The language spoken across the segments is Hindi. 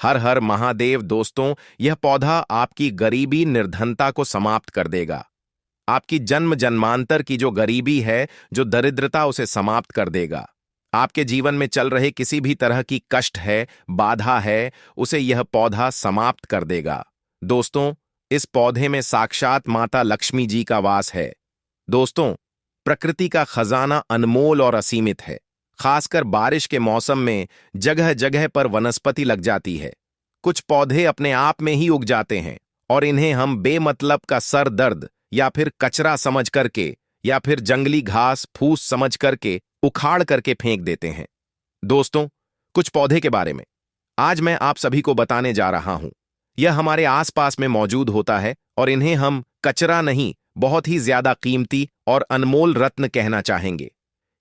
हर हर महादेव दोस्तों, यह पौधा आपकी गरीबी निर्धनता को समाप्त कर देगा। आपकी जन्म जन्मांतर की जो गरीबी है, जो दरिद्रता, उसे समाप्त कर देगा। आपके जीवन में चल रहे किसी भी तरह की कष्ट है, बाधा है, उसे यह पौधा समाप्त कर देगा। दोस्तों, इस पौधे में साक्षात माता लक्ष्मी जी का वास है। दोस्तों, प्रकृति का खजाना अनमोल और असीमित है। खासकर बारिश के मौसम में जगह जगह पर वनस्पति लग जाती है। कुछ पौधे अपने आप में ही उग जाते हैं और इन्हें हम बेमतलब का सर दर्द या फिर कचरा समझ करके या फिर जंगली घास फूस समझ करके उखाड़ करके फेंक देते हैं। दोस्तों, कुछ पौधे के बारे में आज मैं आप सभी को बताने जा रहा हूं। यह हमारे आसपास में मौजूद होता है और इन्हें हम कचरा नहीं, बहुत ही ज्यादा कीमती और अनमोल रत्न कहना चाहेंगे।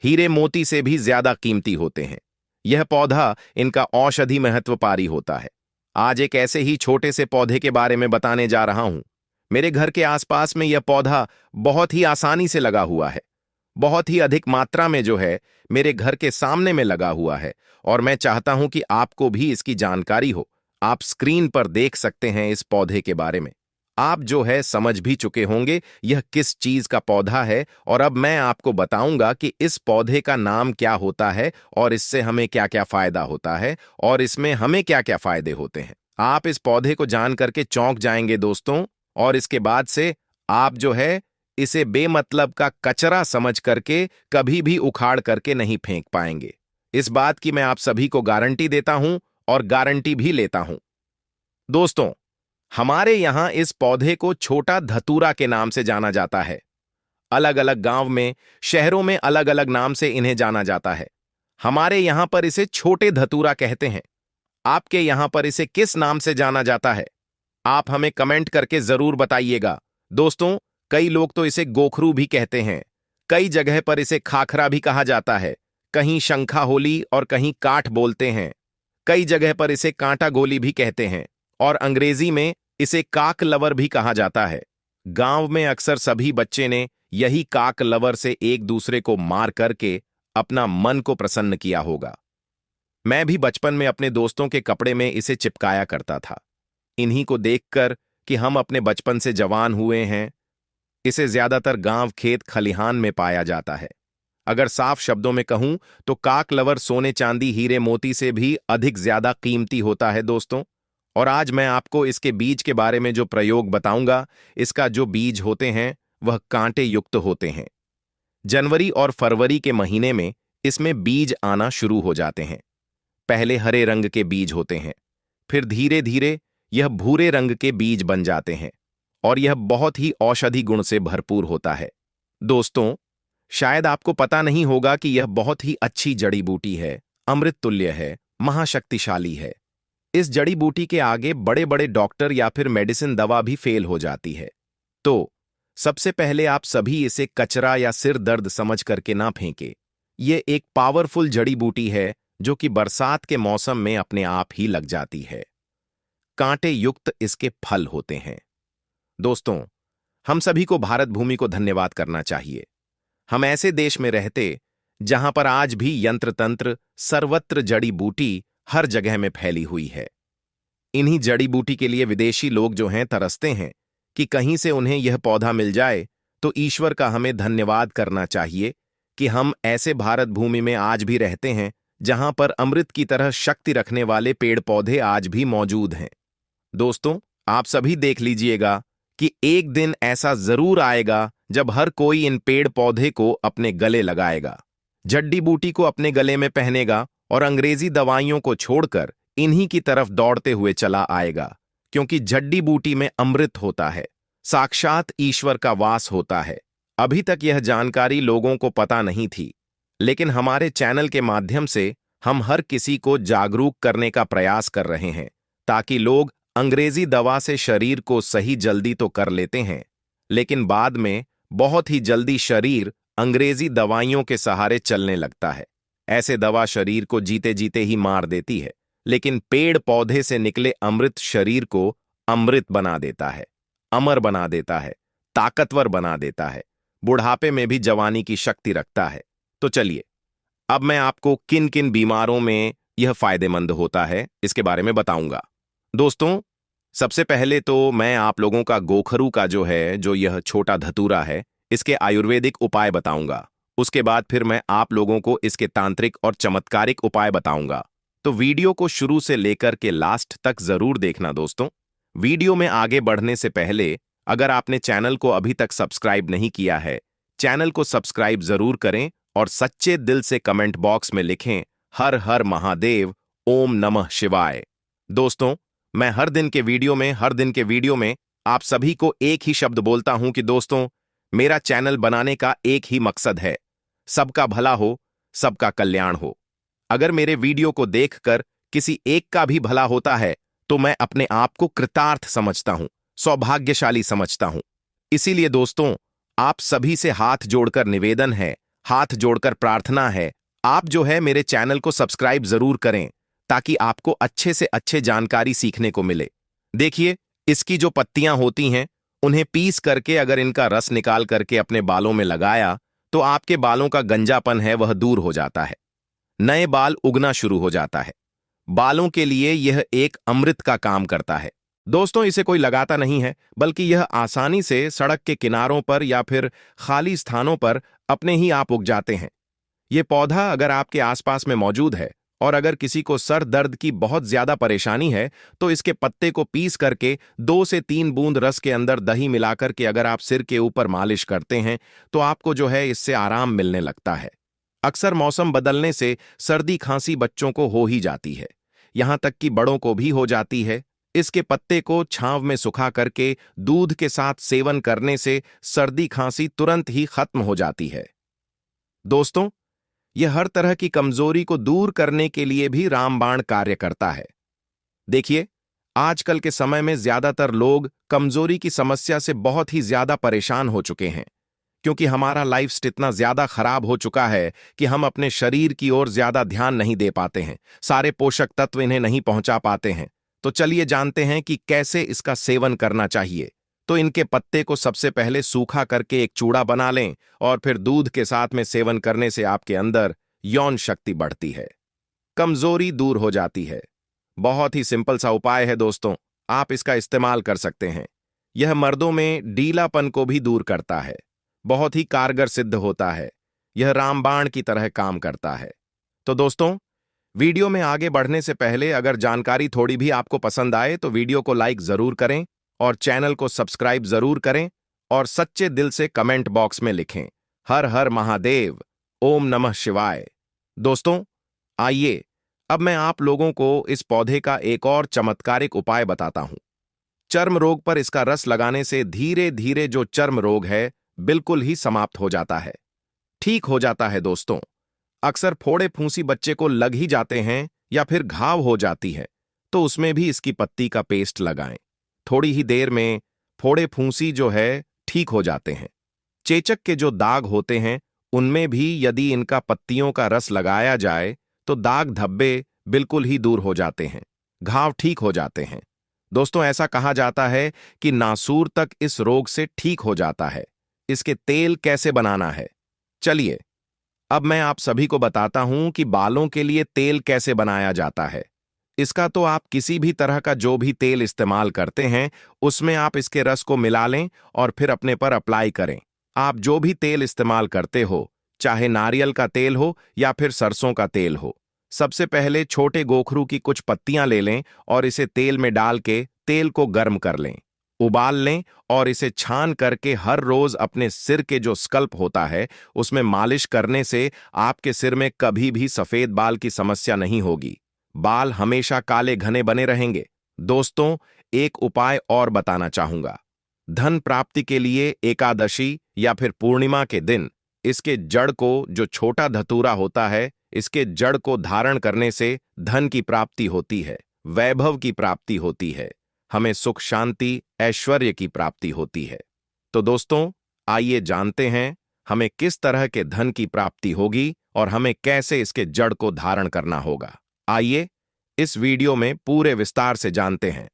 हीरे मोती से भी ज्यादा कीमती होते हैं। यह पौधा इनका औषधि महत्वपारी होता है। आज एक ऐसे ही छोटे से पौधे के बारे में बताने जा रहा हूं। मेरे घर के आसपास में यह पौधा बहुत ही आसानी से लगा हुआ है। बहुत ही अधिक मात्रा में जो है मेरे घर के सामने में लगा हुआ है और मैं चाहता हूं कि आपको भी इसकी जानकारी हो। आप स्क्रीन पर देख सकते हैं इस पौधे के बारे में। आप जो है समझ भी चुके होंगे यह किस चीज का पौधा है और अब मैं आपको बताऊंगा कि इस पौधे का नाम क्या होता है और इससे हमें क्या क्या फायदा होता है और इसमें हमें क्या क्या फायदे होते हैं। आप इस पौधे को जान करके चौंक जाएंगे दोस्तों, और इसके बाद से आप जो है इसे बेमतलब का कचरा समझ करके कभी भी उखाड़ करके नहीं फेंक पाएंगे। इस बात की मैं आप सभी को गारंटी देता हूं और गारंटी भी लेता हूं। दोस्तों, हमारे यहां इस पौधे को छोटा धतूरा के नाम से जाना जाता है। अलग अलग गांव में, शहरों में अलग अलग नाम से इन्हें जाना जाता है। हमारे यहां पर इसे छोटे धतूरा कहते हैं। आपके यहां पर इसे किस नाम से जाना जाता है? आप हमें कमेंट करके जरूर बताइएगा। दोस्तों, कई लोग तो इसे गोखरू भी कहते हैं। कई जगह पर इसे खाखरा भी कहा जाता है। कहीं शंखा होली और कहीं काठ बोलते हैं। कई जगह पर इसे कांटा गोली भी कहते हैं और अंग्रेजी में इसे काक लवर भी कहा जाता है। गांव में अक्सर सभी बच्चे ने यही काक लवर से एक दूसरे को मार करके अपना मन को प्रसन्न किया होगा। मैं भी बचपन में अपने दोस्तों के कपड़े में इसे चिपकाया करता था। इन्हीं को देखकर कि हम अपने बचपन से जवान हुए हैं। इसे ज्यादातर गांव खेत खलिहान में पाया जाता है। अगर साफ शब्दों में कहूं तो काक लवर सोने चांदी हीरे मोती से भी अधिक ज्यादा कीमती होता है दोस्तों। और आज मैं आपको इसके बीज के बारे में जो प्रयोग बताऊंगा, इसका जो बीज होते हैं वह कांटे युक्त होते हैं। जनवरी और फरवरी के महीने में इसमें बीज आना शुरू हो जाते हैं। पहले हरे रंग के बीज होते हैं, फिर धीरे धीरे यह भूरे रंग के बीज बन जाते हैं और यह बहुत ही औषधि गुण से भरपूर होता है। दोस्तों, शायद आपको पता नहीं होगा कि यह बहुत ही अच्छी जड़ी बूटी है, अमृत तुल्य है, महाशक्तिशाली है। इस जड़ी बूटी के आगे बड़े बड़े डॉक्टर या फिर मेडिसिन दवा भी फेल हो जाती है। तो सबसे पहले आप सभी इसे कचरा या सिर दर्द समझ करके ना फेंके। ये एक पावरफुल जड़ी बूटी है जो कि बरसात के मौसम में अपने आप ही लग जाती है। कांटे युक्त इसके फल होते हैं। दोस्तों, हम सभी को भारत भूमि को धन्यवाद करना चाहिए। हम ऐसे देश में रहते जहां पर आज भी यंत्र तंत्र, सर्वत्र जड़ी बूटी हर जगह में फैली हुई है। इन्हीं जड़ी बूटी के लिए विदेशी लोग जो हैं तरसते हैं कि कहीं से उन्हें यह पौधा मिल जाए। तो ईश्वर का हमें धन्यवाद करना चाहिए कि हम ऐसे भारत भूमि में आज भी रहते हैं जहां पर अमृत की तरह शक्ति रखने वाले पेड़ पौधे आज भी मौजूद हैं। दोस्तों, आप सभी देख लीजिएगा कि एक दिन ऐसा जरूर आएगा जब हर कोई इन पेड़ पौधे को अपने गले लगाएगा, जड़ी बूटी को अपने गले में पहनेगा और अंग्रेजी दवाइयों को छोड़कर इन्हीं की तरफ दौड़ते हुए चला आएगा। क्योंकि जड़ी बूटी में अमृत होता है, साक्षात ईश्वर का वास होता है। अभी तक यह जानकारी लोगों को पता नहीं थी, लेकिन हमारे चैनल के माध्यम से हम हर किसी को जागरूक करने का प्रयास कर रहे हैं, ताकि लोग अंग्रेजी दवा से शरीर को सही जल्दी तो कर लेते हैं, लेकिन बाद में बहुत ही जल्दी शरीर अंग्रेजी दवाइयों के सहारे चलने लगता है। ऐसे दवा शरीर को जीते जीते ही मार देती है, लेकिन पेड़ पौधे से निकले अमृत शरीर को अमृत बना देता है, अमर बना देता है, ताकतवर बना देता है, बुढ़ापे में भी जवानी की शक्ति रखता है। तो चलिए, अब मैं आपको किन किन बीमारों में यह फायदेमंद होता है इसके बारे में बताऊंगा। दोस्तों, सबसे पहले तो मैं आप लोगों का गोखरू का जो यह छोटा धतूरा है, इसके आयुर्वेदिक उपाय बताऊंगा। उसके बाद फिर मैं आप लोगों को इसके तांत्रिक और चमत्कारिक उपाय बताऊंगा। तो वीडियो को शुरू से लेकर के लास्ट तक जरूर देखना दोस्तों। वीडियो में आगे बढ़ने से पहले अगर आपने चैनल को अभी तक सब्सक्राइब नहीं किया है, चैनल को सब्सक्राइब जरूर करें और सच्चे दिल से कमेंट बॉक्स में लिखें हर हर महादेव, ओम नमः शिवाय। दोस्तों, मैं हर दिन के वीडियो में आप सभी को एक ही शब्द बोलता हूं कि दोस्तों, मेरा चैनल बनाने का एक ही मकसद है, सबका भला हो, सबका कल्याण हो। अगर मेरे वीडियो को देखकर किसी एक का भी भला होता है तो मैं अपने आप को कृतार्थ समझता हूं, सौभाग्यशाली समझता हूं। इसीलिए दोस्तों, आप सभी से हाथ जोड़कर निवेदन है, हाथ जोड़कर प्रार्थना है, आप मेरे चैनल को सब्सक्राइब जरूर करें ताकि आपको अच्छे से अच्छे जानकारी सीखने को मिले। देखिए, इसकी जो पत्तियां होती हैं, उन्हें पीस करके अगर इनका रस निकाल करके अपने बालों में लगाया तो आपके बालों का गंजापन है वह दूर हो जाता है, नए बाल उगना शुरू हो जाता है। बालों के लिए यह एक अमृत का काम करता है। दोस्तों, इसे कोई लगाता नहीं है, बल्कि यह आसानी से सड़क के किनारों पर या फिर खाली स्थानों पर अपने ही आप उग जाते हैं। ये पौधा अगर आपके आसपास में मौजूद है और अगर किसी को सर दर्द की बहुत ज्यादा परेशानी है तो इसके पत्ते को पीस करके 2 से 3 बूंद रस के अंदर दही मिलाकर के अगर आप सिर के ऊपर मालिश करते हैं तो आपको इससे आराम मिलने लगता है। अक्सर मौसम बदलने से सर्दी खांसी बच्चों को हो ही जाती है, यहां तक कि बड़ों को भी हो जाती है। इसके पत्ते को छांव में सुखा करके दूध के साथ सेवन करने से सर्दी खांसी तुरंत ही खत्म हो जाती है। दोस्तों, यह हर तरह की कमजोरी को दूर करने के लिए भी रामबाण कार्य करता है। देखिए, आजकल के समय में ज्यादातर लोग कमजोरी की समस्या से बहुत ही ज्यादा परेशान हो चुके हैं, क्योंकि हमारा लाइफस्टाइल इतना ज्यादा खराब हो चुका है कि हम अपने शरीर की ओर ज्यादा ध्यान नहीं दे पाते हैं, सारे पोषक तत्व इन्हें नहीं पहुंचा पाते हैं। तो चलिए जानते हैं कि कैसे इसका सेवन करना चाहिए। तो इनके पत्ते को सबसे पहले सूखा करके एक चूड़ा बना लें और फिर दूध के साथ में सेवन करने से आपके अंदर यौन शक्ति बढ़ती है, कमजोरी दूर हो जाती है। बहुत ही सिंपल सा उपाय है दोस्तों, आप इसका इस्तेमाल कर सकते हैं। यह मर्दों में ढीलापन को भी दूर करता है, बहुत ही कारगर सिद्ध होता है। यह रामबाण की तरह काम करता है। तो दोस्तों, वीडियो में आगे बढ़ने से पहले अगर जानकारी थोड़ी भी आपको पसंद आए तो वीडियो को लाइक जरूर करें और चैनल को सब्सक्राइब जरूर करें और सच्चे दिल से कमेंट बॉक्स में लिखें हर हर महादेव, ओम नमः शिवाय। दोस्तों, आइए अब मैं आप लोगों को इस पौधे का एक और चमत्कारिक उपाय बताता हूं। चर्म रोग पर इसका रस लगाने से धीरे धीरे जो चर्म रोग है बिल्कुल ही समाप्त हो जाता है, ठीक हो जाता है। दोस्तों, अक्सर फोड़े फूंसी बच्चे को लग ही जाते हैं या फिर घाव हो जाती है, तो उसमें भी इसकी पत्ती का पेस्ट लगाएं। थोड़ी ही देर में फोड़े फूंसी ठीक हो जाते हैं। चेचक के जो दाग होते हैं उनमें भी यदि इनका पत्तियों का रस लगाया जाए तो दाग धब्बे बिल्कुल ही दूर हो जाते हैं, घाव ठीक हो जाते हैं। दोस्तों, ऐसा कहा जाता है कि नासूर तक इस रोग से ठीक हो जाता है। इसके तेल कैसे बनाना है, चलिए अब मैं आप सभी को बताता हूं कि बालों के लिए तेल कैसे बनाया जाता है। इसका तो आप किसी भी तरह का जो भी तेल इस्तेमाल करते हैं उसमें आप इसके रस को मिला लें और फिर अपने पर अप्लाई करें। आप जो भी तेल इस्तेमाल करते हो, चाहे नारियल का तेल हो या फिर सरसों का तेल हो, सबसे पहले छोटे गोखरू की कुछ पत्तियां ले लें और इसे तेल में डाल के तेल को गर्म कर लें, उबाल लें और इसे छान करके हर रोज अपने सिर के जो स्कल्प होता है उसमें मालिश करने से आपके सिर में कभी भी सफेद बाल की समस्या नहीं होगी, बाल हमेशा काले घने बने रहेंगे। दोस्तों, एक उपाय और बताना चाहूंगा। धन प्राप्ति के लिए एकादशी या फिर पूर्णिमा के दिन इसके जड़ को, जो छोटा धतूरा होता है, इसके जड़ को धारण करने से धन की प्राप्ति होती है, वैभव की प्राप्ति होती है, हमें सुख शांति ऐश्वर्य की प्राप्ति होती है। तो दोस्तों, आइए जानते हैं हमें किस तरह के धन की प्राप्ति होगी और हमें कैसे इसके जड़ को धारण करना होगा। आइए इस वीडियो में पूरे विस्तार से जानते हैं।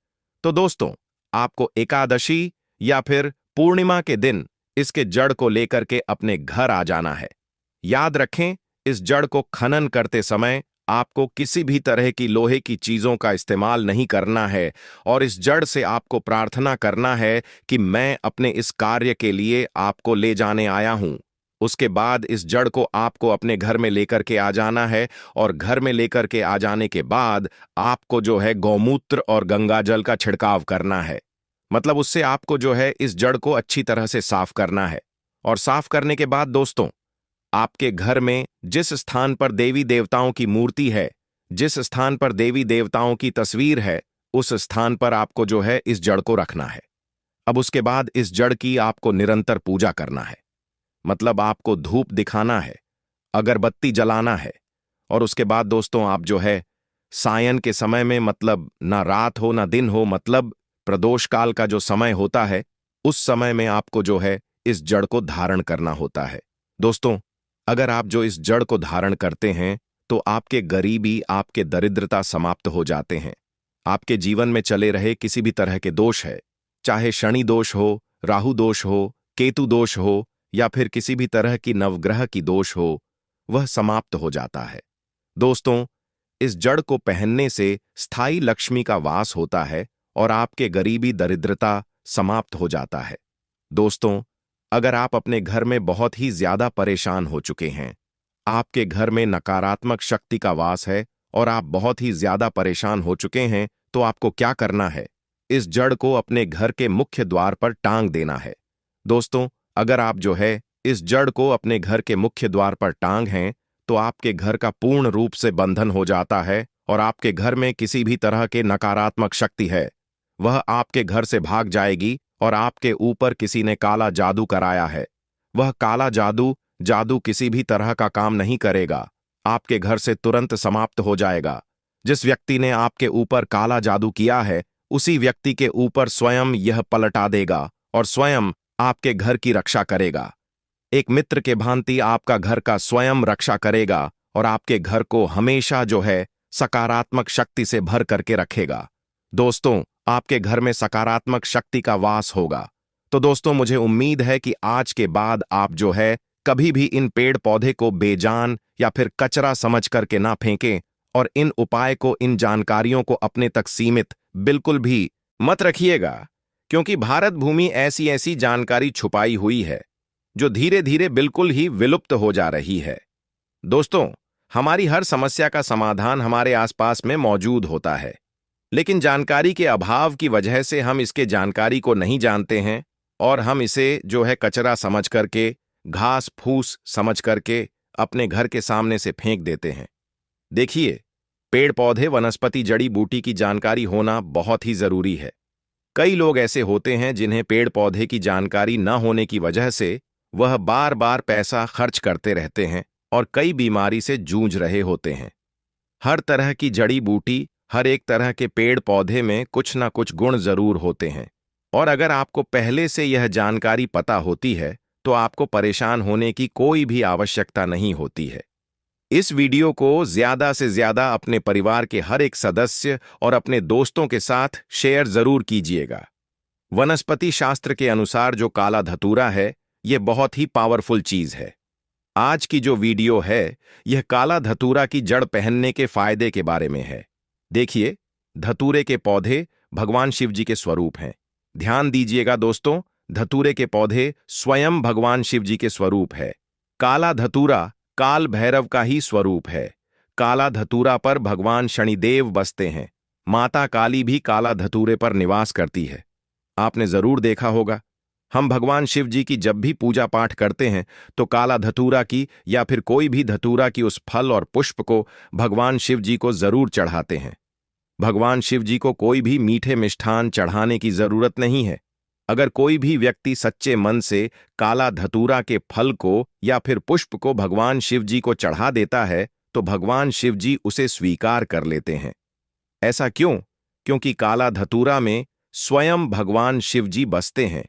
तो दोस्तों, आपको एकादशी या फिर पूर्णिमा के दिन इसके जड़ को लेकर के अपने घर आ जाना है। याद रखें, इस जड़ को खनन करते समय आपको किसी भी तरह की लोहे की चीजों का इस्तेमाल नहीं करना है और इस जड़ से आपको प्रार्थना करना है कि मैं अपने इस कार्य के लिए आपको ले जाने आया हूं। उसके बाद इस जड़ को आपको अपने घर में लेकर के आ जाना है और घर में लेकर के आ जाने के बाद आपको जो है गौमूत्र और गंगा जल का छिड़काव करना है। मतलब उससे आपको जो है इस जड़ को अच्छी तरह से साफ करना है। और साफ करने के बाद दोस्तों, आपके घर में जिस स्थान पर देवी देवताओं की मूर्ति है, जिस स्थान पर देवी देवताओं की तस्वीर है, उस स्थान पर आपको जो है इस जड़ को रखना है। अब उसके बाद इस जड़ की आपको निरंतर पूजा करना है। मतलब आपको धूप दिखाना है, अगरबत्ती जलाना है। और उसके बाद दोस्तों आप जो है सायं के समय में, मतलब ना रात हो ना दिन हो, मतलब प्रदोष काल का जो समय होता है, उस समय में आपको जो है इस जड़ को धारण करना होता है। दोस्तों, अगर आप जो इस जड़ को धारण करते हैं तो आपके गरीबी, आपके दरिद्रता समाप्त हो जाते हैं। आपके जीवन में चले रहे किसी भी तरह के दोष है, चाहे शनि दोष हो, राहु दोष हो, केतु दोष हो या फिर किसी भी तरह की नवग्रह की दोष हो, वह समाप्त हो जाता है। दोस्तों, इस जड़ को पहनने से स्थायी लक्ष्मी का वास होता है और आपके गरीबी दरिद्रता समाप्त हो जाता है। दोस्तों, अगर आप अपने घर में बहुत ही ज्यादा परेशान हो चुके हैं, आपके घर में नकारात्मक शक्ति का वास है और आप बहुत ही ज्यादा परेशान हो चुके हैं, तो आपको क्या करना है? इस जड़ को अपने घर के मुख्य द्वार पर टांग देना है। दोस्तों, अगर आप जो है इस जड़ को अपने घर के मुख्य द्वार पर टांग हैं, तो आपके घर का पूर्ण रूप से बंधन हो जाता है और आपके घर में किसी भी तरह के नकारात्मक शक्ति है, वह आपके घर से भाग जाएगी और आपके ऊपर किसी ने काला जादू कराया है। वह काला जादू किसी भी तरह का काम नहीं करेगा, आपके घर से तुरंत समाप्त हो जाएगा। जिस व्यक्ति ने आपके ऊपर काला जादू किया है, उसी व्यक्ति के ऊपर स्वयं यह पलटा देगा और स्वयं आपके घर की रक्षा करेगा। एक मित्र के भांति आपका घर का स्वयं रक्षा करेगा और आपके घर को हमेशा जो है सकारात्मक शक्ति से भर करके रखेगा। दोस्तों, आपके घर में सकारात्मक शक्ति का वास होगा। तो दोस्तों, मुझे उम्मीद है कि आज के बाद आप जो है कभी भी इन पेड़ पौधे को बेजान या फिर कचरा समझ करके ना फेंकें और इन उपाय को, इन जानकारियों को अपने तक सीमित बिल्कुल भी मत रखिएगा, क्योंकि भारत भूमि ऐसी ऐसी जानकारी छुपाई हुई है जो धीरे धीरे बिल्कुल ही विलुप्त हो जा रही है। दोस्तों, हमारी हर समस्या का समाधान हमारे आसपास में मौजूद होता है, लेकिन जानकारी के अभाव की वजह से हम इसके जानकारी को नहीं जानते हैं और हम इसे जो है कचरा समझ करके, घास फूस समझ करके अपने घर के सामने से फेंक देते हैं। देखिए, पेड़ पौधे, वनस्पति, जड़ी बूटी की जानकारी होना बहुत ही जरूरी है। कई लोग ऐसे होते हैं जिन्हें पेड़ पौधे की जानकारी न होने की वजह से वह बार बार पैसा खर्च करते रहते हैं और कई बीमारी से जूझ रहे होते हैं। हर तरह की जड़ी बूटी, हर एक तरह के पेड़ पौधे में कुछ ना कुछ गुण जरूर होते हैं और अगर आपको पहले से यह जानकारी पता होती है तो आपको परेशान होने की कोई भी आवश्यकता नहीं होती है। इस वीडियो को ज्यादा से ज्यादा अपने परिवार के हर एक सदस्य और अपने दोस्तों के साथ शेयर जरूर कीजिएगा। वनस्पति शास्त्र के अनुसार जो काला धतूरा है, यह बहुत ही पावरफुल चीज है। आज की जो वीडियो है, यह काला धतूरा की जड़ पहनने के फायदे के बारे में है। देखिए, धतूरे के पौधे भगवान शिव जी के स्वरूप हैं। ध्यान दीजिएगा दोस्तों, धतूरे के पौधे स्वयं भगवान शिव जी के स्वरूप है। काला धतूरा काल भैरव का ही स्वरूप है। काला धतूरा पर भगवान शनिदेव बसते हैं। माता काली भी काला धतूरे पर निवास करती है। आपने जरूर देखा होगा, हम भगवान शिव जी की जब भी पूजा पाठ करते हैं तो काला धतूरा की या फिर कोई भी धतूरा की उस फल और पुष्प को भगवान शिव जी को जरूर चढ़ाते हैं। भगवान शिव जी को कोई भी मीठे मिष्ठान चढ़ाने की जरूरत नहीं है। अगर कोई भी व्यक्ति सच्चे मन से काला धतूरा के फल को या फिर पुष्प को भगवान शिव जी को चढ़ा देता है तो भगवान शिव जी उसे स्वीकार कर लेते हैं। ऐसा क्यों? क्योंकि काला धतूरा में स्वयं भगवान शिव जी बसते हैं।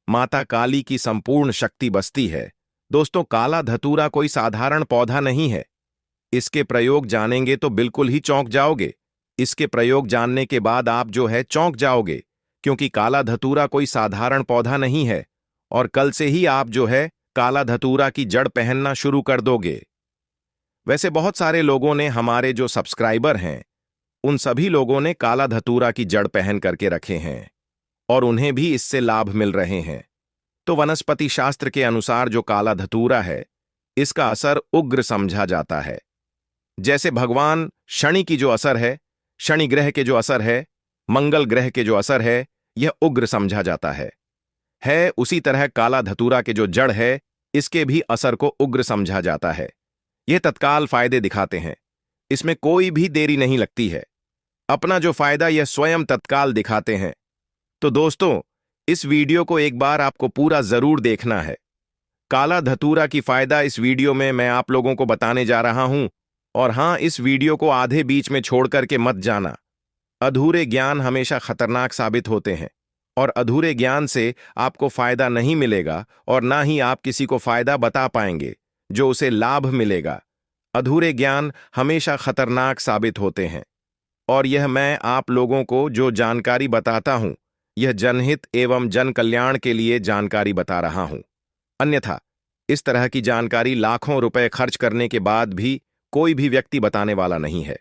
माता काली की संपूर्ण शक्ति बसती है। दोस्तों, काला धतूरा कोई साधारण पौधा नहीं है। इसके प्रयोग जानेंगे तो बिल्कुल ही चौंक जाओगे। इसके प्रयोग जानने के बाद आप जो है चौंक जाओगे, क्योंकि काला धतूरा कोई साधारण पौधा नहीं है और कल से ही आप जो है काला धतूरा की जड़ पहनना शुरू कर दोगे। वैसे बहुत सारे लोगों ने, हमारे जो सब्सक्राइबर हैं, उन सभी लोगों ने काला धतूरा की जड़ पहन करके रखे हैं और उन्हें भी इससे लाभ मिल रहे हैं। तो वनस्पति शास्त्र के अनुसार जो काला धतूरा है, इसका असर उग्र समझा जाता है। जैसे भगवान शनि की जो असर है, शनि ग्रह के जो असर है, मंगल ग्रह के जो असर है, यह उग्र समझा जाता है उसी तरह काला धतूरा के जो जड़ है, इसके भी असर को उग्र समझा जाता है। यह तत्काल फायदे दिखाते हैं, इसमें कोई भी देरी नहीं लगती है। अपना जो फायदा यह स्वयं तत्काल दिखाते हैं। तो दोस्तों, इस वीडियो को एक बार आपको पूरा जरूर देखना है। काला धतूरा की फायदा इस वीडियो में मैं आप लोगों को बताने जा रहा हूं। और हां, इस वीडियो को आधे बीच में छोड़ करके मत जाना। अधूरे ज्ञान हमेशा खतरनाक साबित होते हैं और अधूरे ज्ञान से आपको फायदा नहीं मिलेगा और ना ही आप किसी को फायदा बता पाएंगे जो उसे लाभ मिलेगा। अधूरे ज्ञान हमेशा खतरनाक साबित होते हैं और यह मैं आप लोगों को जो जानकारी बताता हूं, यह जनहित एवं जन कल्याण के लिए जानकारी बता रहा हूं। अन्यथा इस तरह की जानकारी लाखों रुपए खर्च करने के बाद भी कोई भी व्यक्ति बताने वाला नहीं है।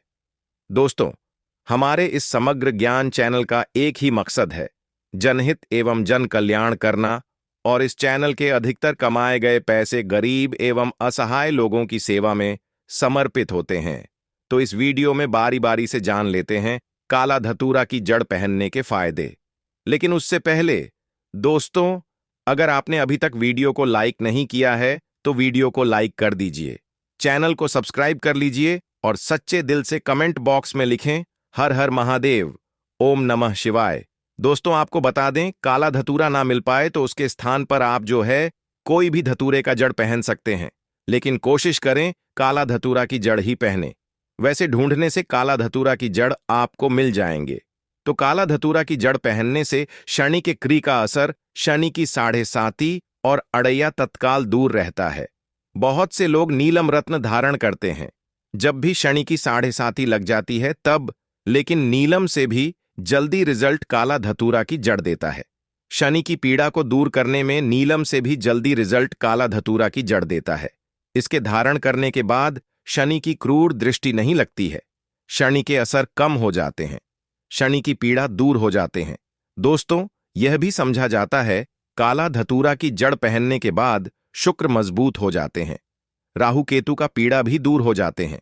दोस्तों, हमारे इस समग्र ज्ञान चैनल का एक ही मकसद है, जनहित एवं जन कल्याण करना, और इस चैनल के अधिकतर कमाए गए पैसे गरीब एवं असहाय लोगों की सेवा में समर्पित होते हैं। तो इस वीडियो में बारी बारी से जान लेते हैं काला धतूरा की जड़ पहनने के फायदे। लेकिन उससे पहले दोस्तों, अगर आपने अभी तक वीडियो को लाइक नहीं किया है तो वीडियो को लाइक कर दीजिए, चैनल को सब्सक्राइब कर लीजिए और सच्चे दिल से कमेंट बॉक्स में लिखें हर हर महादेव, ओम नमः शिवाय। दोस्तों, आपको बता दें, काला धतूरा ना मिल पाए तो उसके स्थान पर आप जो है कोई भी धतूरे का जड़ पहन सकते हैं, लेकिन कोशिश करें काला धतूरा की जड़ ही पहने। वैसे ढूंढने से काला धतूरा की जड़ आपको मिल जाएंगे। तो काला धतूरा की जड़ पहनने से शनि के क्री का असर, शनि की 7.5 और अड़ैया तत्काल दूर रहता है। बहुत से लोग नीलम रत्न धारण करते हैं जब भी शनि की 7.5 लग जाती है तब, लेकिन नीलम से भी जल्दी रिजल्ट काला धतूरा की जड़ देता है। शनि की पीड़ा को दूर करने में नीलम से भी जल्दी रिजल्ट काला धतूरा की जड़ देता है। इसके धारण करने के बाद शनि की क्रूर दृष्टि नहीं लगती है, शनि के असर कम हो जाते हैं, शनि की पीड़ा दूर हो जाते हैं। दोस्तों, यह भी समझा जाता है काला धतूरा की जड़ पहनने के बाद शुक्र मजबूत हो जाते हैं, राहु केतु का पीड़ा भी दूर हो जाते हैं।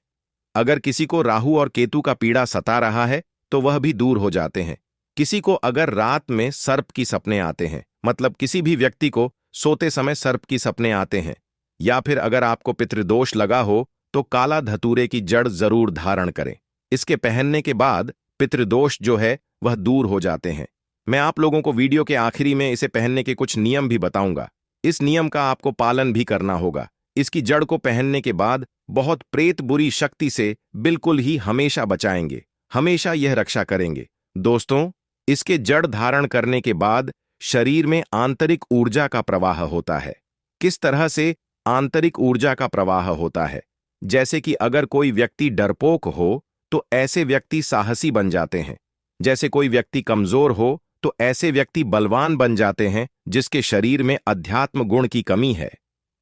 अगर किसी को राहु और केतु का पीड़ा सता रहा है तो वह भी दूर हो जाते हैं। किसी को अगर रात में सर्प की सपने आते हैं, मतलब किसी भी व्यक्ति को सोते समय सर्प की सपने आते हैं, या फिर अगर आपको पितृदोष लगा हो तो काला धतूरे की जड़ जरूर धारण करें। इसके पहनने के बाद पितृदोष जो है वह दूर हो जाते हैं। मैं आप लोगों को वीडियो के आखिरी में इसे पहनने के कुछ नियम भी बताऊंगा। इस नियम का आपको पालन भी करना होगा। इसकी जड़ को पहनने के बाद बहुत प्रेत बुरी शक्ति से बिल्कुल ही हमेशा बचाएंगे, हमेशा यह रक्षा करेंगे। दोस्तों, इसके जड़ धारण करने के बाद शरीर में आंतरिक ऊर्जा का प्रवाह होता है। किस तरह से आंतरिक ऊर्जा का प्रवाह होता है? जैसे कि अगर कोई व्यक्ति डरपोक हो तो ऐसे व्यक्ति साहसी बन जाते हैं। जैसे कोई व्यक्ति कमजोर हो तो ऐसे व्यक्ति बलवान बन जाते हैं जिसके शरीर में अध्यात्म गुण की कमी है।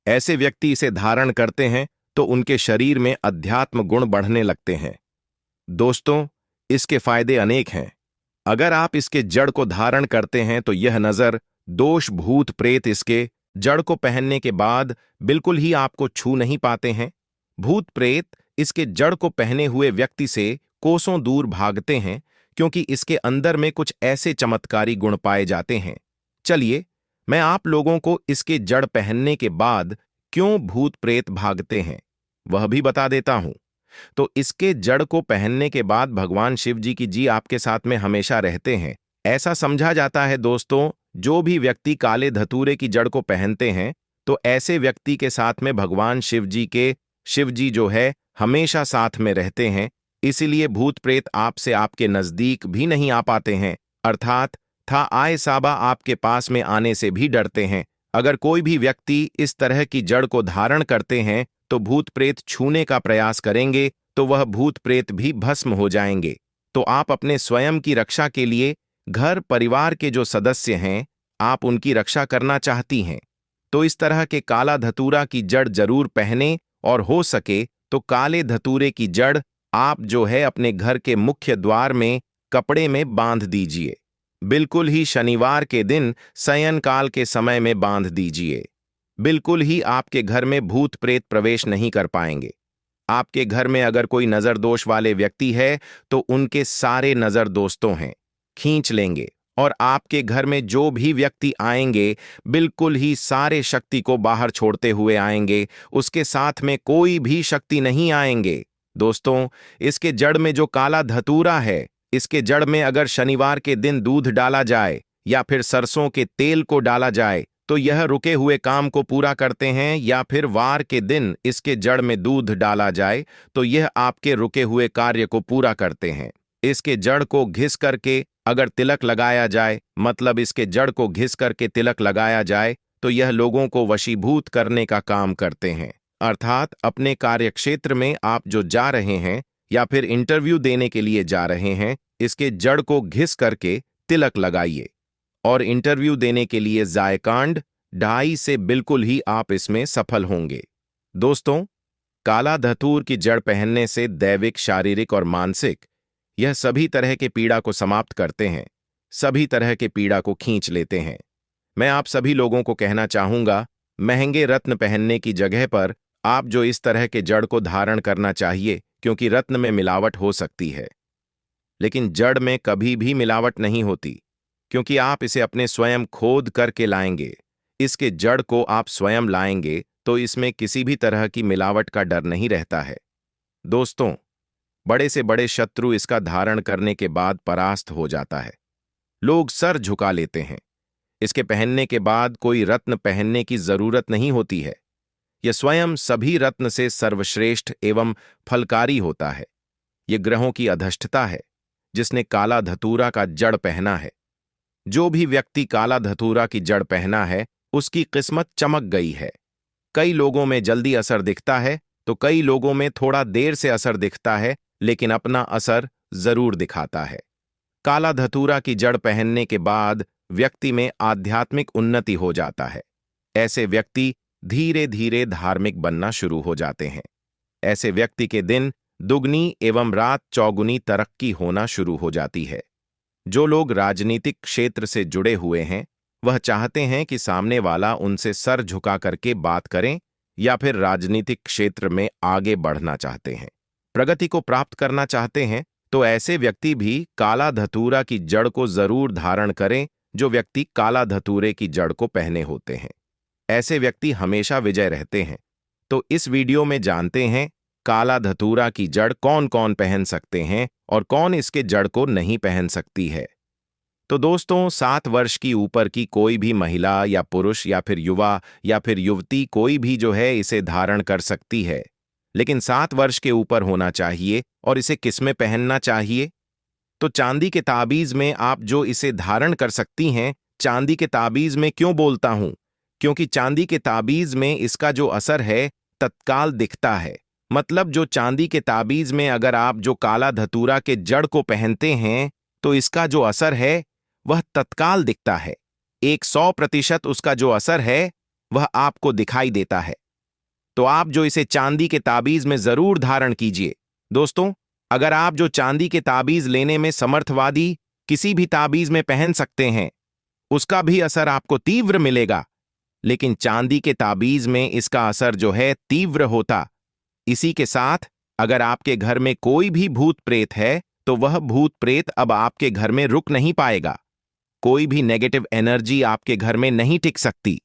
ऐसे व्यक्ति इसे धारण करते हैं तो उनके शरीर में अध्यात्म गुण बढ़ने लगते हैं। दोस्तों, इसके फायदे अनेक हैं। अगर आप इसके जड़ को धारण करते हैं तो यह नजर, दोष, भूत प्रेत इसके जड़ को पहनने के बाद बिल्कुल ही आपको छू नहीं पाते हैं। भूत प्रेत इसके जड़ को पहने हुए व्यक्ति से कोसों दूर भागते हैं क्योंकि इसके अंदर में कुछ ऐसे चमत्कारी गुण पाए जाते हैं। चलिए, मैं आप लोगों को इसके जड़ पहनने के बाद क्यों भूत प्रेत भागते हैं वह भी बता देता हूं। तो इसके जड़ को पहनने के बाद भगवान शिव जी की जी आपके साथ में हमेशा रहते हैं। ऐसा समझा जाता है दोस्तों, जो भी व्यक्ति काले धतूरे की जड़ को पहनते हैं तो ऐसे व्यक्ति के साथ में भगवान शिव जी जो है हमेशा साथ में रहते हैं। इसीलिए भूत प्रेत आपसे आपके नजदीक भी नहीं आ पाते हैं, अर्थात था आए साबा आपके पास में आने से भी डरते हैं। अगर कोई भी व्यक्ति इस तरह की जड़ को धारण करते हैं तो भूत प्रेत छूने का प्रयास करेंगे तो वह भूत प्रेत भी भस्म हो जाएंगे। तो आप अपने स्वयं की रक्षा के लिए घर परिवार के जो सदस्य हैं, आप उनकी रक्षा करना चाहती हैं तो इस तरह के काला धतूरा की जड़ जरूर पहने और हो सके तो काले धतूरे की जड़ आप जो है अपने घर के मुख्य द्वार में कपड़े में बांध दीजिए। बिल्कुल ही शनिवार के दिन शयनकाल के समय में बांध दीजिए। बिल्कुल ही आपके घर में भूत प्रेत प्रवेश नहीं कर पाएंगे। आपके घर में अगर कोई नजर दोष वाले व्यक्ति है तो उनके सारे नजर दोस्तों हैं खींच लेंगे, और आपके घर में जो भी व्यक्ति आएंगे बिल्कुल ही सारे शक्ति को बाहर छोड़ते हुए आएंगे, उसके साथ में कोई भी शक्ति नहीं आएंगे। दोस्तों, इसके जड़ में जो काला धतूरा है, इसके जड़ में अगर शनिवार के दिन दूध डाला जाए या फिर सरसों के तेल को डाला जाए तो यह रुके हुए काम को पूरा करते हैं, या फिर वार के दिन इसके जड़ में दूध डाला जाए तो यह आपके रुके हुए कार्य को पूरा करते हैं। इसके जड़ को घिस करके अगर तिलक लगाया जाए, मतलब इसके जड़ को घिस करके तिलक लगाया जाए तो यह लोगों को वशीभूत करने का काम करते हैं। अर्थात अपने कार्यक्षेत्र में आप जो जा रहे हैं या फिर इंटरव्यू देने के लिए जा रहे हैं, इसके जड़ को घिस करके तिलक लगाइए और इंटरव्यू देने के लिए जायकांड 2.5 से बिल्कुल ही आप इसमें सफल होंगे। दोस्तों, काला धतूर की जड़ पहनने से दैविक, शारीरिक और मानसिक यह सभी तरह के पीड़ा को समाप्त करते हैं, सभी तरह के पीड़ा को खींच लेते हैं। मैं आप सभी लोगों को कहना चाहूंगा, महंगे रत्न पहनने की जगह पर आप जो इस तरह के जड़ को धारण करना चाहिए, क्योंकि रत्न में मिलावट हो सकती है लेकिन जड़ में कभी भी मिलावट नहीं होती, क्योंकि आप इसे अपने स्वयं खोद करके लाएंगे। इसके जड़ को आप स्वयं लाएंगे तो इसमें किसी भी तरह की मिलावट का डर नहीं रहता है। दोस्तों, बड़े से बड़े शत्रु इसका धारण करने के बाद परास्त हो जाता है। लोग सर झुका लेते हैं। इसके पहनने के बाद कोई रत्न पहनने की जरूरत नहीं होती है। यह स्वयं सभी रत्न से सर्वश्रेष्ठ एवं फलकारी होता है। यह ग्रहों की अधिष्ठता है जिसने काला धतूरा का जड़ पहना है। जो भी व्यक्ति काला धतूरा की जड़ पहना है उसकी किस्मत चमक गई है। कई लोगों में जल्दी असर दिखता है तो कई लोगों में थोड़ा देर से असर दिखता है, लेकिन अपना असर जरूर दिखाता है। काला धतूरा की जड़ पहनने के बाद व्यक्ति में आध्यात्मिक उन्नति हो जाता है। ऐसे व्यक्ति धीरे धीरे धार्मिक बनना शुरू हो जाते हैं। ऐसे व्यक्ति के दिन दुगनी एवं रात चौगुनी तरक्की होना शुरू हो जाती है। जो लोग राजनीतिक क्षेत्र से जुड़े हुए हैं वह चाहते हैं कि सामने वाला उनसे सर झुका करके बात करें, या फिर राजनीतिक क्षेत्र में आगे बढ़ना चाहते हैं, प्रगति को प्राप्त करना चाहते हैं, तो ऐसे व्यक्ति भी काला धतूरा की जड़ को जरूर धारण करें। जो व्यक्ति काला धतूरे की जड़ को पहने होते हैं ऐसे व्यक्ति हमेशा विजय रहते हैं। तो इस वीडियो में जानते हैं काला धतूरा की जड़ कौन कौन पहन सकते हैं और कौन इसके जड़ को नहीं पहन सकती है। तो दोस्तों, 7 वर्ष की ऊपर की कोई भी महिला या पुरुष या फिर युवा या फिर युवती कोई भी जो है इसे धारण कर सकती है, लेकिन 7 वर्ष के ऊपर होना चाहिए। और इसे किस में पहनना चाहिए? तो चांदी के ताबीज में आप जो इसे धारण कर सकती हैं। चांदी के ताबीज में क्यों बोलता हूं? क्योंकि चांदी के ताबीज में इसका जो असर है तत्काल दिखता है। मतलब जो चांदी के ताबीज में अगर आप जो काला धतूरा के जड़ को पहनते हैं तो इसका जो असर है वह तत्काल दिखता है। 100% उसका जो असर है वह आपको दिखाई देता है। तो आप जो इसे चांदी के ताबीज में जरूर धारण कीजिए। दोस्तों, अगर आप जो चांदी के ताबीज लेने में समर्थवादी किसी भी ताबीज में पहन सकते हैं, उसका भी असर आपको तीव्र मिलेगा, लेकिन चांदी के ताबीज में इसका असर जो है तीव्र होता। इसी के साथ अगर आपके घर में कोई भी भूत प्रेत है तो वह भूत प्रेत अब आपके घर में रुक नहीं पाएगा। कोई भी नेगेटिव एनर्जी आपके घर में नहीं टिक सकती।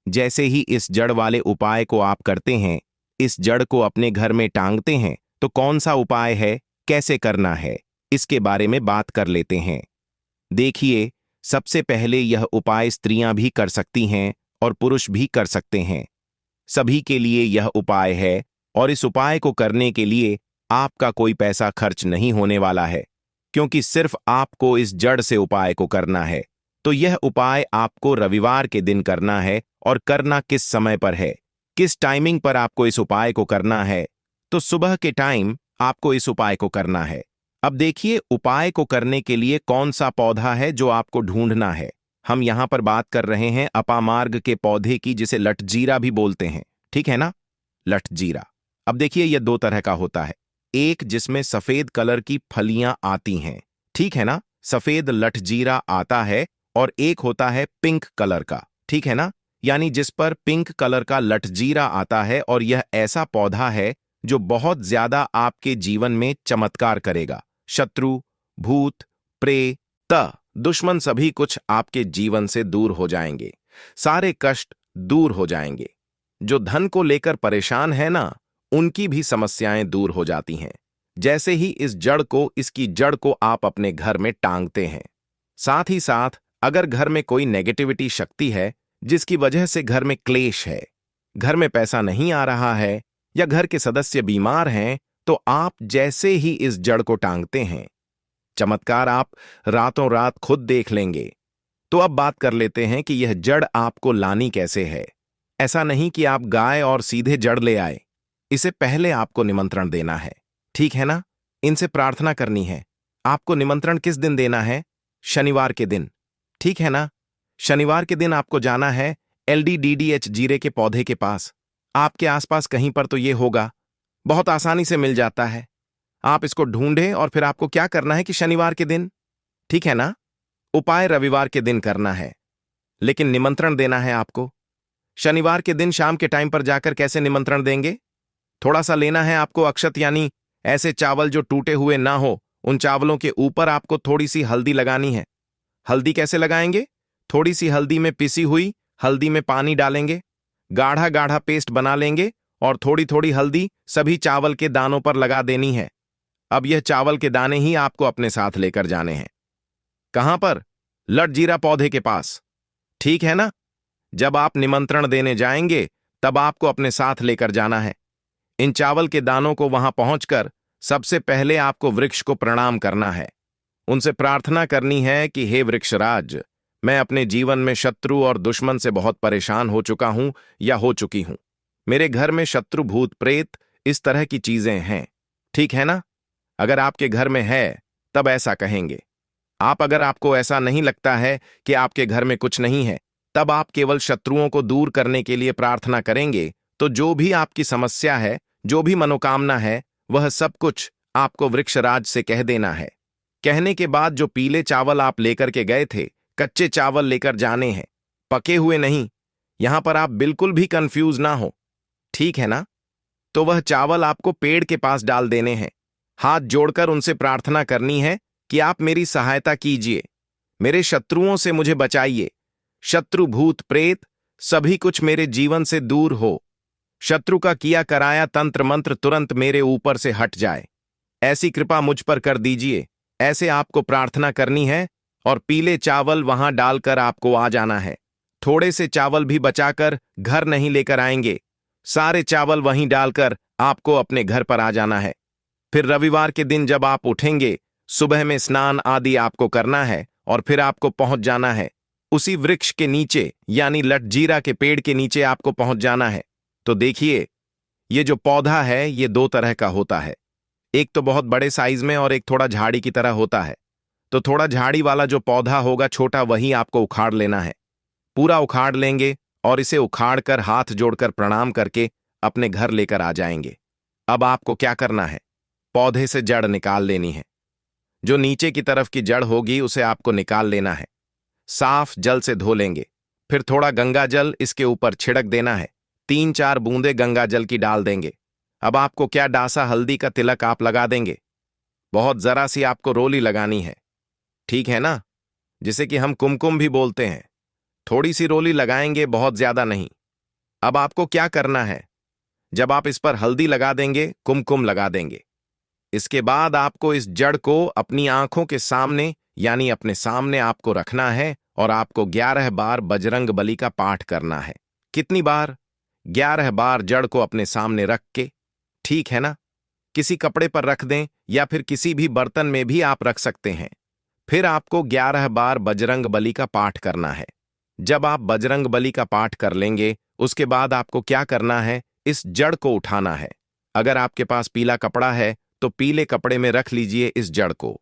जैसे ही इस जड़ वाले उपाय को आप करते हैं, इस जड़ को अपने घर में टांगते हैं, तो कौन सा उपाय है, कैसे करना है, इसके बारे में बात कर लेते हैं। देखिए, सबसे पहले यह उपाय स्त्रियां भी कर सकती हैं और पुरुष भी कर सकते हैं। सभी के लिए यह उपाय है और इस उपाय को करने के लिए आपका कोई पैसा खर्च नहीं होने वाला है, क्योंकि सिर्फ आपको इस जड़ से उपाय को करना है। तो यह उपाय आपको रविवार के दिन करना है। और करना किस समय पर है, किस टाइमिंग पर आपको इस उपाय को करना है? तो सुबह के टाइम आपको इस उपाय को करना है। अब देखिए, उपाय को करने के लिए कौन सा पौधा है जो आपको ढूंढना है। हम यहां पर बात कर रहे हैं अपामार्ग के पौधे की, जिसे लटजीरा भी बोलते हैं, ठीक है ना? लटजीरा। अब देखिए, यह दो तरह का होता है। एक जिसमें सफेद कलर की फलियां आती हैं, ठीक है ना, सफेद लठजीरा आता है। और एक होता है पिंक कलर का, ठीक है ना, यानी जिस पर पिंक कलर का लठजीरा आता है। और यह ऐसा पौधा है जो बहुत ज्यादा आपके जीवन में चमत्कार करेगा। शत्रु, भूत, प्रेत, दुश्मन सभी कुछ आपके जीवन से दूर हो जाएंगे। सारे कष्ट दूर हो जाएंगे। जो धन को लेकर परेशान है ना, उनकी भी समस्याएं दूर हो जाती हैं। जैसे ही इसकी जड़ को आप अपने घर में टांगते हैं। साथ ही साथ अगर घर में कोई नेगेटिविटी शक्ति है जिसकी वजह से घर में क्लेश है, घर में पैसा नहीं आ रहा है, या घर के सदस्य बीमार हैं, तो आप जैसे ही इस जड़ को टांगते हैं, चमत्कार आप रातों रात खुद देख लेंगे। तो अब बात कर लेते हैं कि यह जड़ आपको लानी कैसे है। ऐसा नहीं कि आप गाय और सीधे जड़ ले आए। इसे पहले आपको निमंत्रण देना है, ठीक है ना, इनसे प्रार्थना करनी है। आपको निमंत्रण किस दिन देना है? शनिवार के दिन, ठीक है ना। शनिवार के दिन आपको जाना है LDDDH जीरे के पौधे के पास। आपके आसपास कहीं पर तो ये होगा, बहुत आसानी से मिल जाता है। आप इसको ढूंढें और फिर आपको क्या करना है कि शनिवार के दिन, ठीक है ना, उपाय रविवार के दिन करना है, लेकिन निमंत्रण देना है आपको। शनिवार के दिन शाम के टाइम पर जाकर कैसे निमंत्रण देंगे? थोड़ा सा लेना है आपको अक्षत, यानी ऐसे चावल जो टूटे हुए ना हो। उन चावलों के ऊपर आपको थोड़ी सी हल्दी लगानी है। हल्दी कैसे लगाएंगे? थोड़ी सी हल्दी में पिसी हुई हल्दी में पानी डालेंगे, गाढ़ा गाढ़ा पेस्ट बना लेंगे और थोड़ी थोड़ी हल्दी सभी चावल के दानों पर लगा देनी है। अब यह चावल के दाने ही आपको अपने साथ लेकर जाने हैं। कहां पर? लठजीरा पौधे के पास, ठीक है ना। जब आप निमंत्रण देने जाएंगे तब आपको अपने साथ लेकर जाना है। इन चावल के दानों को वहां पहुंचकर सबसे पहले आपको वृक्ष को प्रणाम करना है। उनसे प्रार्थना करनी है कि हे वृक्षराज, मैं अपने जीवन में शत्रु और दुश्मन से बहुत परेशान हो चुका हूं या हो चुकी हूं। मेरे घर में शत्रु, भूत, प्रेत, इस तरह की चीजें हैं, ठीक है ना। अगर आपके घर में है तब ऐसा कहेंगे। अगर आपको ऐसा नहीं लगता है कि आपके घर में कुछ नहीं है, तब आप केवल शत्रुओं को दूर करने के लिए प्रार्थना करेंगे। तो जो भी आपकी समस्या है, जो भी मनोकामना है, वह सब कुछ आपको वृक्षराज से कह देना है। कहने के बाद जो पीले चावल आप लेकर के गए थे, कच्चे चावल लेकर जाने हैं, पके हुए नहीं। यहां पर आप बिल्कुल भी कंफ्यूज ना हो, ठीक है ना। तो वह चावल आपको पेड़ के पास डाल देने हैं। हाथ जोड़कर उनसे प्रार्थना करनी है कि आप मेरी सहायता कीजिए, मेरे शत्रुओं से मुझे बचाइए। शत्रु, भूत, प्रेत सभी कुछ मेरे जीवन से दूर हो। शत्रु का किया कराया तंत्र मंत्र तुरंत मेरे ऊपर से हट जाए। ऐसी कृपा मुझ पर कर दीजिए। ऐसे आपको प्रार्थना करनी है और पीले चावल वहां डालकर आपको आ जाना है। थोड़े से चावल भी बचाकर घर नहीं लेकर आएंगे। सारे चावल वहीं डालकर आपको अपने घर पर आ जाना है। फिर रविवार के दिन जब आप उठेंगे, सुबह में स्नान आदि आपको करना है और फिर आपको पहुंच जाना है उसी वृक्ष के नीचे, यानी लठजीरा के पेड़ के नीचे आपको पहुंच जाना है। तो देखिए, ये जो पौधा है ये दो तरह का होता है। एक तो बहुत बड़े साइज में और एक थोड़ा झाड़ी की तरह होता है। तो थोड़ा झाड़ी वाला जो पौधा होगा छोटा, वही आपको उखाड़ लेना है। पूरा उखाड़ लेंगे और इसे उखाड़ कर हाथ जोड़कर प्रणाम करके अपने घर लेकर आ जाएंगे। अब आपको क्या करना है? पौधे से जड़ निकाल लेनी है। जो नीचे की तरफ की जड़ होगी उसे आपको निकाल लेना है। साफ जल से धो लेंगे। फिर थोड़ा गंगा जल इसके ऊपर छिड़क देना है। 3-4 बूंदे गंगा जल की डाल देंगे। अब आपको क्या, डासा हल्दी का तिलक आप लगा देंगे। बहुत जरा सी आपको रोली लगानी है, ठीक है ना, जिसे कि हम कुमकुम भी बोलते हैं। थोड़ी सी रोली लगाएंगे, बहुत ज्यादा नहीं। अब आपको क्या करना है? जब आप इस पर हल्दी लगा देंगे, कुमकुम लगा देंगे, इसके बाद आपको इस जड़ को अपनी आंखों के सामने, यानी अपने सामने आपको रखना है और आपको 11 बार बजरंग बली का पाठ करना है। कितनी बार? 11 बार जड़ को अपने सामने रख के, ठीक है ना। किसी कपड़े पर रख दें या फिर किसी भी बर्तन में भी आप रख सकते हैं। फिर आपको 11 बार बजरंग बली का पाठ करना है। जब आप बजरंग बली का पाठ कर लेंगे, उसके बाद आपको क्या करना है? इस जड़ को उठाना है। अगर आपके पास पीला कपड़ा है तो पीले कपड़े में रख लीजिए इस जड़ को।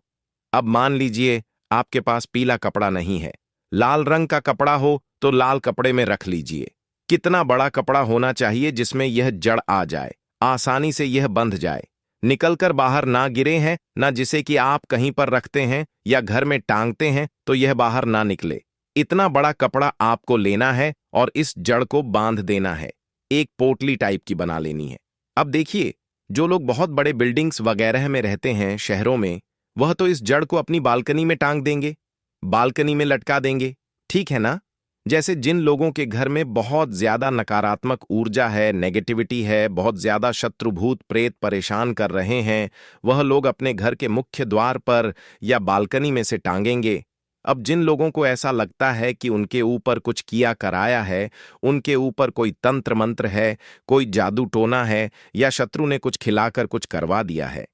अब मान लीजिए आपके पास पीला कपड़ा नहीं है, लाल रंग का कपड़ा हो तो लाल कपड़े में रख लीजिए। कितना बड़ा कपड़ा होना चाहिए जिसमें यह जड़ आ जाए? आसानी से यह बंध जाए, निकलकर बाहर ना गिरे हैं, ना जिसे कि आप कहीं पर रखते हैं या घर में टांगते हैं तो यह बाहर ना निकले। इतना बड़ा कपड़ा आपको लेना है और इस जड़ को बांध देना है, एक पोटली टाइप की बना लेनी है। अब देखिए, जो लोग बहुत बड़े बिल्डिंग्स वगैरह में रहते हैं शहरों में, वह तो इस जड़ को अपनी बालकनी में टांग देंगे, बालकनी में लटका देंगे, ठीक है ना। जैसे जिन लोगों के घर में बहुत ज्यादा नकारात्मक ऊर्जा है, नेगेटिविटी है, बहुत ज्यादा शत्रुभूत प्रेत परेशान कर रहे हैं, वह लोग अपने घर के मुख्य द्वार पर या बालकनी में से टांगेंगे। अब जिन लोगों को ऐसा लगता है कि उनके ऊपर कुछ किया कराया है, उनके ऊपर कोई तंत्र मंत्र है, कोई जादू टोना है या शत्रु ने कुछ खिलाकर कुछ करवा दिया है,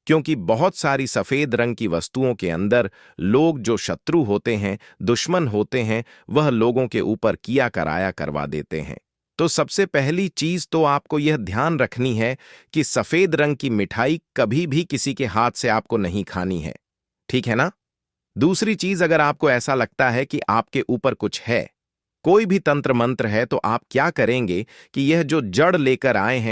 क्योंकि बहुत सारी सफेद रंग की वस्तुओं के अंदर लोग जो शत्रु होते हैं, दुश्मन होते हैं, वह लोगों के ऊपर किया कराया करवा देते हैं। तो सबसे पहली चीज तो आपको यह ध्यान रखनी है कि सफेद रंग की मिठाई कभी भी किसी के हाथ से आपको नहीं खानी है, ठीक है ना। दूसरी चीज, अगर आपको ऐसा लगता है कि आपके ऊपर कुछ है, कोई भी तंत्र मंत्र है, तो आप क्या करेंगे कि यह जो जड़ लेकर आए हैं